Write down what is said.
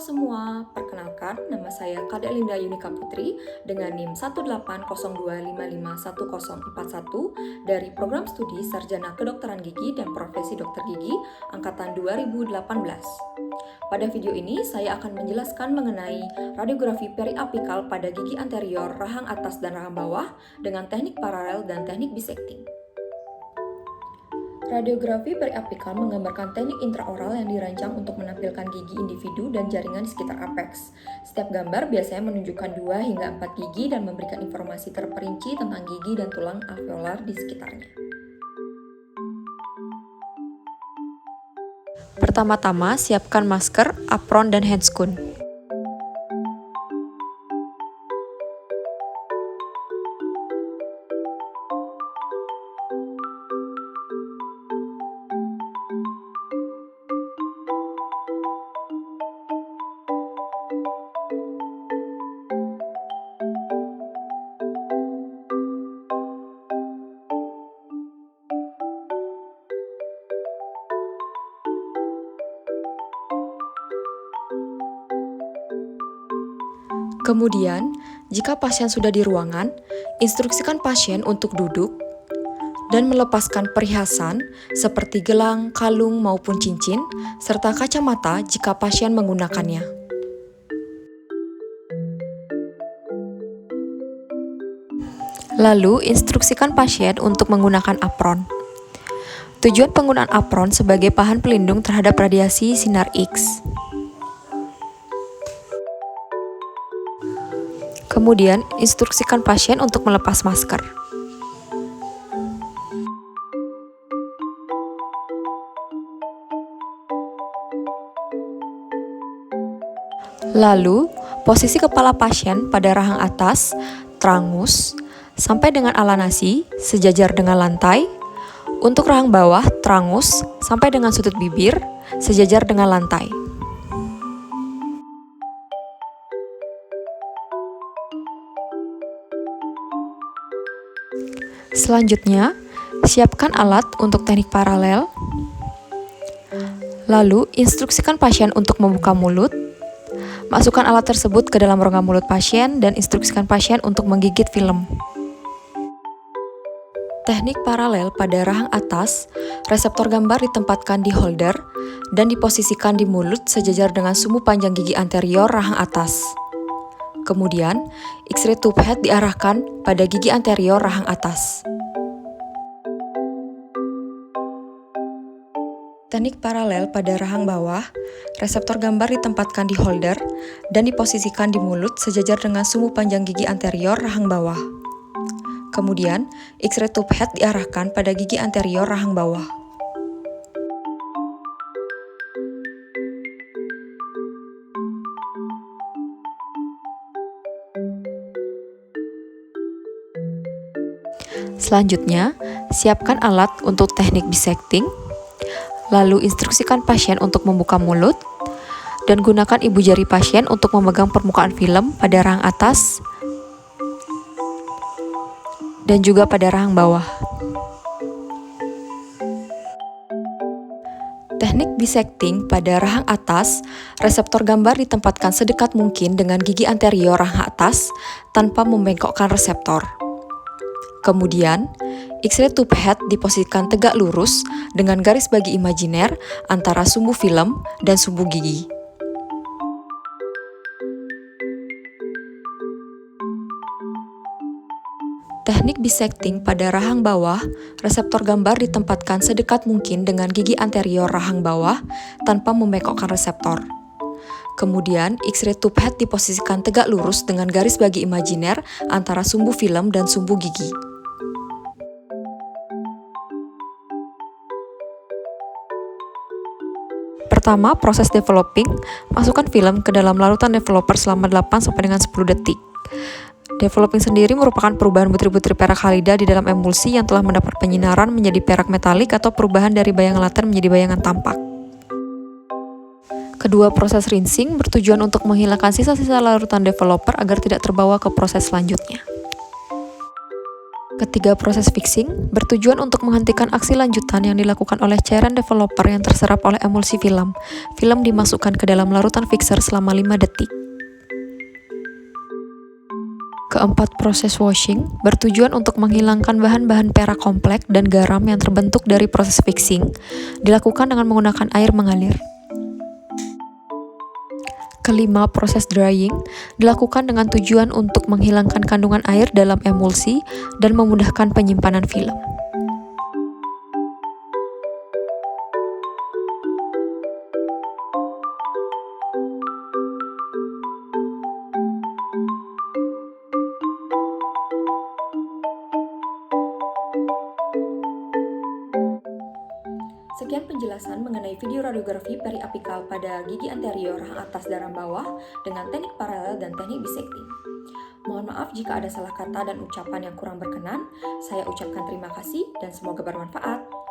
semua, perkenalkan nama saya Kade Linda Yunika Putri dengan NIM 180255141 dari Program Studi Sarjana Kedokteran Gigi dan Profesi Dokter Gigi Angkatan 2018. Pada video ini, saya akan menjelaskan mengenai radiografi periapikal pada gigi anterior, rahang atas dan rahang bawah dengan teknik paralel dan teknik bisecting. Radiografi periapikal menggambarkan teknik intraoral yang dirancang untuk menampilkan gigi individu dan jaringan di sekitar apeks. Setiap gambar biasanya menunjukkan 2 hingga 4 gigi dan memberikan informasi terperinci tentang gigi dan tulang alveolar di sekitarnya. Pertama-tama, siapkan masker, apron, dan handscoon. Kemudian, jika pasien sudah di ruangan, instruksikan pasien untuk duduk dan melepaskan perhiasan seperti gelang, kalung, maupun cincin, serta kacamata jika pasien menggunakannya. Lalu, instruksikan pasien untuk menggunakan apron. Tujuan penggunaan apron sebagai bahan pelindung terhadap radiasi sinar X. Kemudian, instruksikan pasien untuk melepas masker. Lalu, posisi kepala pasien pada rahang atas, tragus, sampai dengan ala nasi, sejajar dengan lantai. Untuk rahang bawah, tragus, sampai dengan sudut bibir, sejajar dengan lantai. Selanjutnya, siapkan alat untuk teknik paralel. Lalu, instruksikan pasien untuk membuka mulut. Masukkan alat tersebut ke dalam rongga mulut pasien dan instruksikan pasien untuk menggigit film. Teknik paralel pada rahang atas, reseptor gambar ditempatkan di holder dan diposisikan di mulut sejajar dengan sumbu panjang gigi anterior rahang atas. Kemudian, X-ray tube head diarahkan pada gigi anterior rahang atas. Teknik paralel pada rahang bawah, reseptor gambar ditempatkan di holder dan diposisikan di mulut sejajar dengan sumbu panjang gigi anterior rahang bawah. Kemudian, X-ray tube head diarahkan pada gigi anterior rahang bawah. Selanjutnya, siapkan alat untuk teknik bisecting, lalu instruksikan pasien untuk membuka mulut, dan gunakan ibu jari pasien untuk memegang permukaan film pada rahang atas dan juga pada rahang bawah. Teknik bisecting pada rahang atas, reseptor gambar ditempatkan sedekat mungkin dengan gigi anterior rahang atas tanpa membengkokkan reseptor. Kemudian, X-ray tube head diposisikan tegak lurus dengan garis bagi imajiner antara sumbu film dan sumbu gigi. Teknik bisecting pada rahang bawah, reseptor gambar ditempatkan sedekat mungkin dengan gigi anterior rahang bawah tanpa membengkokkan reseptor. Kemudian, X-ray tube head diposisikan tegak lurus dengan garis bagi imajiner antara sumbu film dan sumbu gigi. Pertama, proses developing. Masukkan film ke dalam larutan developer selama 8-10 detik. Developing sendiri merupakan perubahan butir-butir perak halida di dalam emulsi yang telah mendapat penyinaran menjadi perak metalik atau perubahan dari bayangan laten menjadi bayangan tampak. Kedua, proses rinsing bertujuan untuk menghilangkan sisa-sisa larutan developer agar tidak terbawa ke proses selanjutnya. Ketiga, proses fixing bertujuan untuk menghentikan aksi lanjutan yang dilakukan oleh cairan developer yang terserap oleh emulsi film. Film dimasukkan ke dalam larutan fixer selama 5 detik. Keempat, proses washing bertujuan untuk menghilangkan bahan-bahan perak kompleks dan garam yang terbentuk dari proses fixing, dilakukan dengan menggunakan air mengalir. Kelima, proses drying dilakukan dengan tujuan untuk menghilangkan kandungan air dalam emulsi dan memudahkan penyimpanan film. Sekian penjelasan mengenai video radiografi periapikal pada gigi anterior rahang atas dan rahang bawah dengan teknik paralel dan teknik bisecting. Mohon maaf jika ada salah kata dan ucapan yang kurang berkenan. Saya ucapkan terima kasih dan semoga bermanfaat.